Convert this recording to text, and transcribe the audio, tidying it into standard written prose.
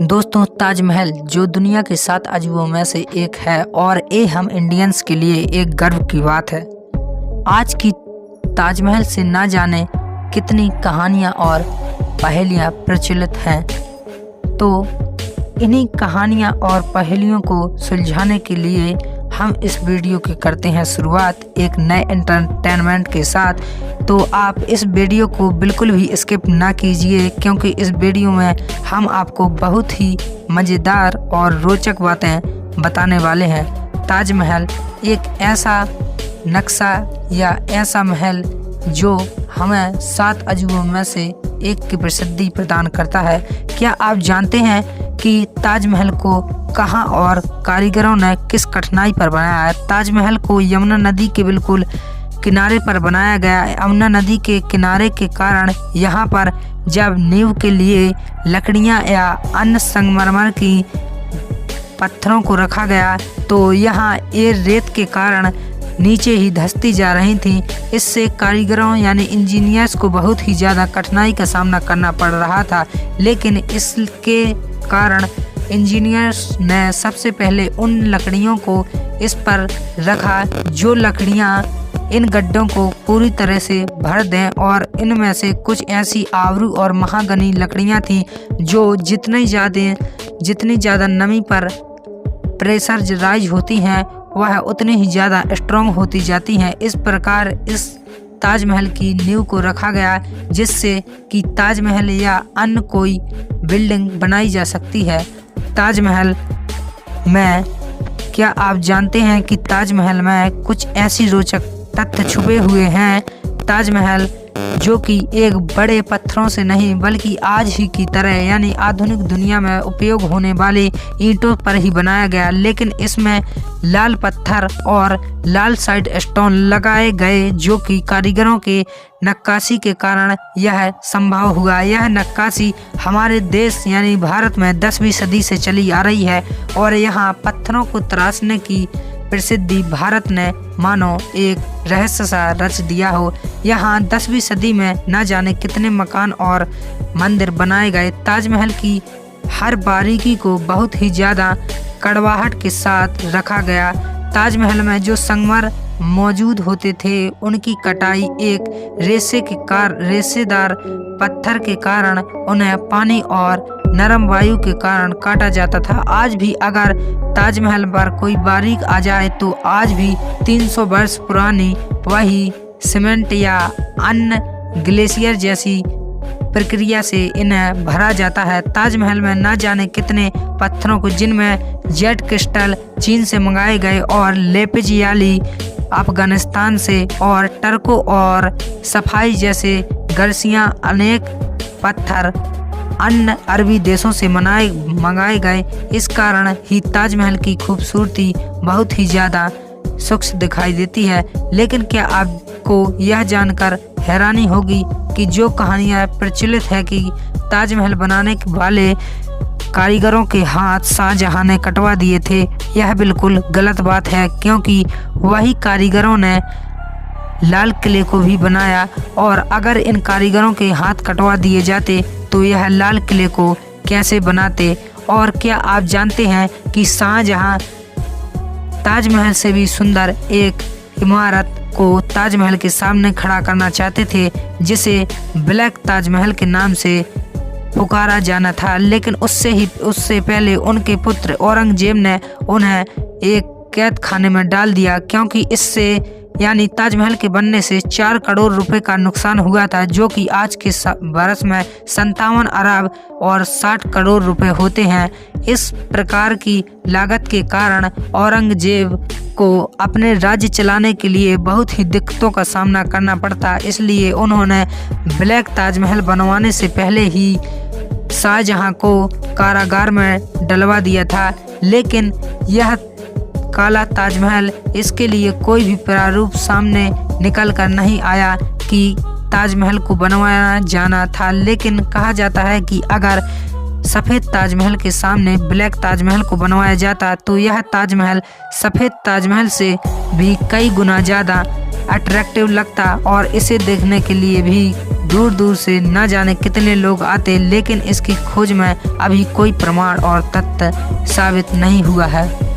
दोस्तों, ताजमहल जो दुनिया के 7 अजूबों में से एक है और ये हम इंडियंस के लिए एक गर्व की बात है। आज की ताजमहल से ना जाने कितनी कहानियाँ और पहेलियाँ प्रचलित हैं, तो इन्हीं कहानियाँ और पहेलियों को सुलझाने के लिए हम इस वीडियो की करते हैं शुरुआत एक नए एंटरटेनमेंट के साथ। तो आप इस वीडियो को बिल्कुल भी स्किप ना कीजिए, क्योंकि इस वीडियो में हम आपको बहुत ही मज़ेदार और रोचक बातें बताने वाले हैं। ताजमहल एक ऐसा नक्शा या ऐसा महल जो हमें 7 अजूबों में से एक की प्रसिद्धि प्रदान करता है। क्या आप जानते हैं कि ताजमहल को कहाँ और कारीगरों ने किस कठिनाई पर बनाया है? ताजमहल को यमुना नदी के बिल्कुल किनारे पर बनाया गया है। यमुना नदी के किनारे के कारण यहाँ पर जब नींव के लिए लकड़ियाँ या अन्य संगमरमर की पत्थरों को रखा गया, तो यहाँ ये रेत के कारण नीचे ही धंसती जा रही थी। इससे कारीगरों यानी इंजीनियर्स को बहुत ही ज़्यादा कठिनाई का सामना करना पड़ रहा था। लेकिन इसके कारण इंजीनियर्स ने सबसे पहले उन लकड़ियों को इस पर रखा जो लकड़ियाँ इन गड्ढों को पूरी तरह से भर दें, और इनमें से कुछ ऐसी आवरू और महागनी लकड़ियाँ थीं जो जितनी ज़्यादा नमी पर प्रेशराइज होती हैं वह उतनी ही ज़्यादा स्ट्रॉन्ग होती जाती हैं। इस प्रकार इस ताजमहल की नींव को रखा गया, जिससे कि ताजमहल या अन्य कोई बिल्डिंग बनाई जा सकती है। ताजमहल में क्या आप जानते हैं कि ताजमहल में कुछ ऐसी रोचक तथ्य छुपे हुए हैं? ताजमहल जो कि एक बड़े पत्थरों से नहीं बल्कि आज ही की तरह यानी आधुनिक दुनिया में उपयोग होने वाले ईंटों पर ही बनाया गया, लेकिन इसमें लाल पत्थर और लाल साइड स्टोन लगाए गए, जो कि कारीगरों के नक्काशी के कारण यह संभव हुआ। यह नक्काशी हमारे देश यानी भारत में 10वीं सदी से चली आ रही है, और यहाँ पत्थरों को तराशने की प्रसिद्धि भारत ने मानो एक रहस्य सा रच दिया हो। यहाँ 10वीं सदी में न जाने कितने मकान और मंदिर बनाए गए। ताजमहल की हर बारीकी को बहुत ही ज़्यादा कड़वाहट के साथ रखा गया। ताजमहल में जो संगमरमर मौजूद होते थे उनकी कटाई एक रेशेदार पत्थर के कारण उन्हें पानी और नरम वायु के कारण काटा जाता था। आज भी अगर ताजमहल पर कोई बारीक आ जाए तो आज भी 300 वर्ष पुरानी वही सीमेंट या अन्य ग्लेशियर जैसी प्रक्रिया से इन्हें भरा जाता है। ताजमहल में न जाने कितने पत्थरों को, जिनमें जेट क्रिस्टल चीन से मंगाए गए और लेपिजियाली अफगानिस्तान से और टर्को और सफाई जैसे गर्सियां अनेक पत्थर अन्य अरबी देशों से मंगाए गए। इस कारण ही ताजमहल की खूबसूरती बहुत ही ज़्यादा सूक्ष्म दिखाई देती है। लेकिन क्या आपको यह जानकर हैरानी होगी कि जो कहानियाँ प्रचलित है कि ताजमहल बनाने वाले कारीगरों के हाथ शाहजहां ने कटवा दिए थे, यह बिल्कुल गलत बात है, क्योंकि वही कारीगरों ने लाल किले को भी बनाया, और अगर इन कारीगरों के हाथ कटवा दिए जाते तो यह लाल किले को कैसे बनाते? और क्या आप जानते हैं कि शाहजहां ताजमहल से भी सुंदर एक इमारत को ताजमहल के सामने खड़ा करना चाहते थे, जिसे ब्लैक ताजमहल के नाम से पुकारा जाना था। लेकिन उससे पहले उनके पुत्र औरंगजेब ने उन्हें एक कैद खाने में डाल दिया, क्योंकि इससे यानी ताजमहल के बनने से 4 करोड़ रुपए का नुकसान हुआ था, जो कि आज के वर्ष में 57 अरब और 60 करोड़ रुपए होते हैं। इस प्रकार की लागत के कारण औरंगजेब को अपने राज्य चलाने के लिए बहुत ही दिक्कतों का सामना करना पड़ता, इसलिए उन्होंने ब्लैक ताजमहल बनवाने से पहले ही शाहजहां को कारागार में डलवा दिया था। लेकिन यह काला ताजमहल, इसके लिए कोई भी प्रारूप सामने निकल कर नहीं आया कि ताजमहल को बनवाया जाना था। लेकिन कहा जाता है कि अगर सफ़ेद ताजमहल के सामने ब्लैक ताजमहल को बनवाया जाता तो यह ताजमहल सफ़ेद ताजमहल से भी कई गुना ज़्यादा अट्रैक्टिव लगता और इसे देखने के लिए भी दूर दूर से न जाने कितने लोग आते, लेकिन इसकी खोज में अभी कोई प्रमाण और तथ्य साबित नहीं हुआ है।